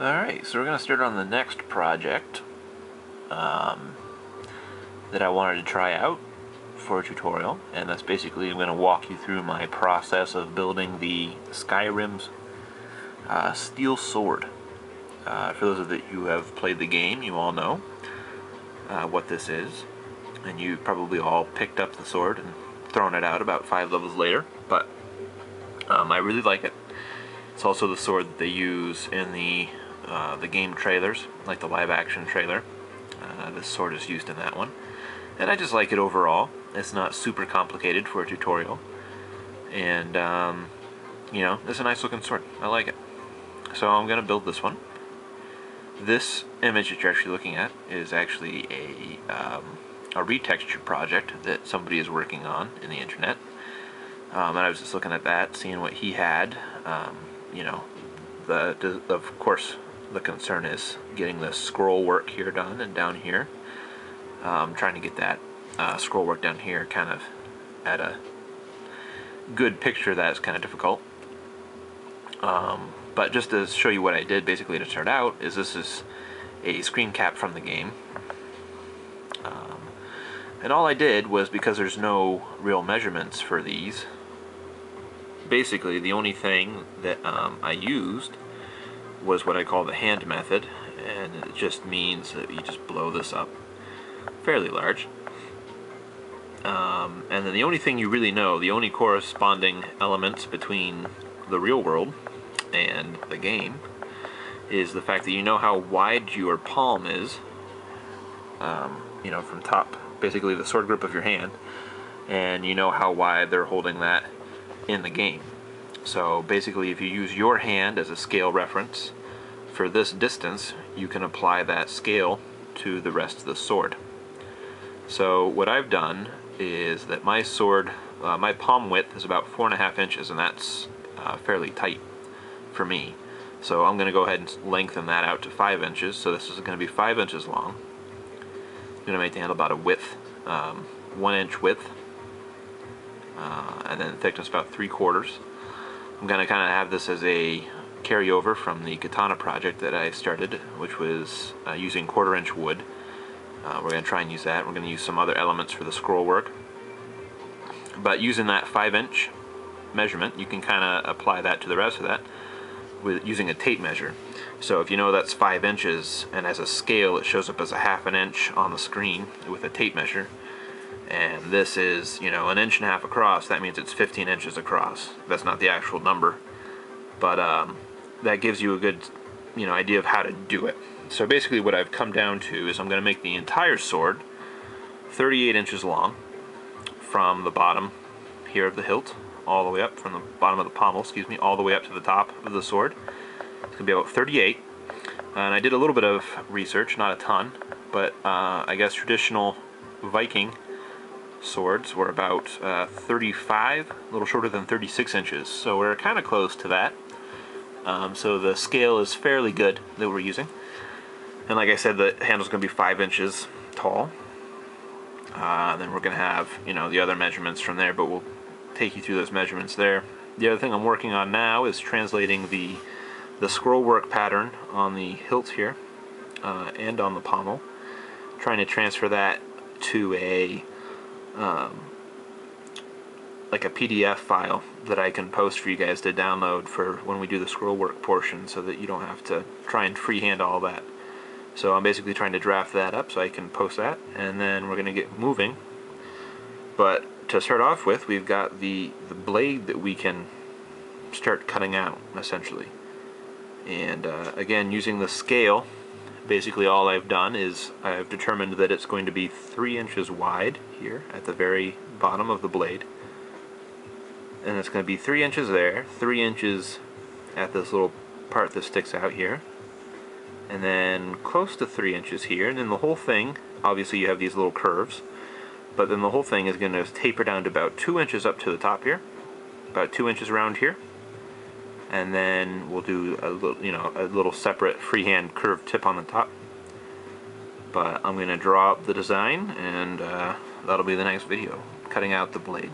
Alright, so we're going to start on the next project that I wanted to try out for a tutorial, and that's basically I'm going to walk you through my process of building the Skyrim's steel sword. For those of you who have played the game, you all know what this is, and you probably all picked up the sword and thrown it out about 5 levels later, but I really like it. It's also the sword that they use in the game trailers, like the live-action trailer. This sword is used in that one, and I just like it overall. It's not super complicated for a tutorial, and you know, it's a nice looking sword. I like it. So I'm going to build this one. This image that you're actually looking at is actually a retexture project that somebody is working on in the internet. And I was just looking at that, seeing what he had. You know, of course, the concern is getting the scroll work here done, and down here, trying to get that scroll work down here kind of at a good picture. That's kind of difficult. But just to show you what I did basically to start out, is this is a screen cap from the game. And all I did was, because there's no real measurements for these, basically the only thing that I used was what I call the hand method, and it just means that you just blow this up fairly large. And then the only thing you really know, the only corresponding elements between the real world and the game, is the fact that you know how wide your palm is, you know, from top, basically the sword grip of your hand, and you know how wide they're holding that in the game. So basically, if you use your hand as a scale reference for this distance, you can apply that scale to the rest of the sword. So what I've done is that my sword, my palm width is about 4.5 inches, and that's fairly tight for me. So I'm going to go ahead and lengthen that out to 5 inches. So this is going to be 5 inches long. I'm going to make the handle about a width, 1 inch width, and then thickness about 3/4. I'm going to kind of have this as a carryover from the katana project that I started, which was using 1/4 inch wood. We're going to try and use that. We're going to use some other elements for the scroll work. But using that 5 inch measurement, you can kind of apply that to the rest of that with using a tape measure. So if you know that's 5 inches, and as a scale it shows up as a 1/2 inch on the screen with a tape measure, and this is, you know, 1.5 inches across, that means it's 15 inches across. That's not the actual number, but that gives you a good, you know, idea of how to do it. So basically what I've come down to is I'm going to make the entire sword 38 inches long from the bottom here of the hilt all the way up, from the bottom of the pommel, excuse me, all the way up to the top of the sword. It's going to be about 38. And I did a little bit of research, not a ton, but I guess traditional Viking swords were about 35, a little shorter than 36 inches. So we're kind of close to that. So the scale is fairly good that we're using. And like I said, the handle's going to be 5 inches tall. Then we're going to have, you know, the other measurements from there, but we'll take you through those measurements there. The other thing I'm working on now is translating the scroll work pattern on the hilt here and on the pommel, trying to transfer that to a like a PDF file that I can post for you guys to download for when we do the scroll work portion, so that you don't have to try and freehand all that. So I'm basically trying to draft that up so I can post that, and then we're going to get moving. But to start off with, we've got the blade that we can start cutting out, essentially. And again, using the scale, basically all I've done is I've determined that it's going to be 3 inches wide here at the very bottom of the blade. And it's going to be 3 inches there, 3 inches at this little part that sticks out here, and then close to 3 inches here, and then the whole thing, obviously you have these little curves, but then the whole thing is going to taper down to about 2 inches up to the top here, about 2 inches around here, and then we'll do a little, you know, a little separate freehand curved tip on the top. But I'm going to draw up the design, and that'll be the next video, cutting out the blade.